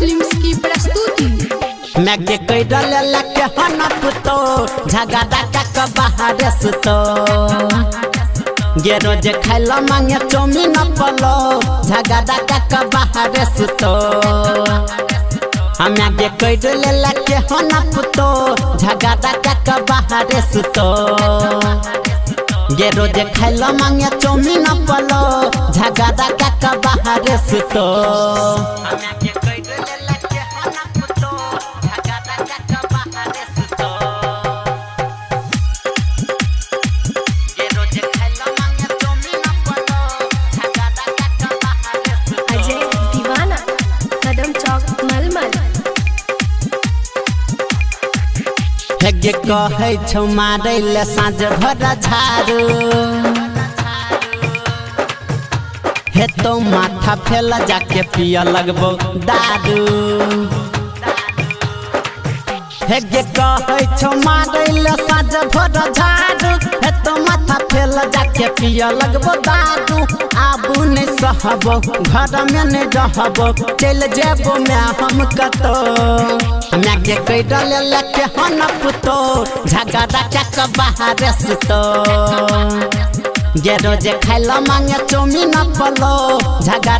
Films की प्रस्तुति। मैं के कई डले लके हनप तो झगड़ा का बाहर सुतो गे रोज खाइला मांगे चौमिन पलो झगड़ा का बाहर सुतो हमें के कई डले लके हनप तो झगड़ा का बाहर सुतो गे रोज खाइला मांगे चौमिन पलो झगड़ा का बाहर सुतो हमें के कई डले लके हनप तो झगड़ा का बाहर सुतो गे रोज खाइला मांगे चौमिन पलो झगड़ा का बाहर सुतो अजय दीवाना, कदम चौक मलमल। हेगे कहे छौ मारै ले साँझ भर झाड़ू हे तो माथा फेल जाके पिया लगबो दारू हेगे कहे छौ मारै ले साँझ भर झाड़ू हे तो माथा फेल जाके पिया लगबो दारू आबू नहीं सहबो घर में नहीं रहबो चल जेबो मैं हम कतो हमें के कई डले लके हनप तो झगड़ा का बाहर सुतो गे रोज खाइला मांगे चौमिन पलो झगड़ा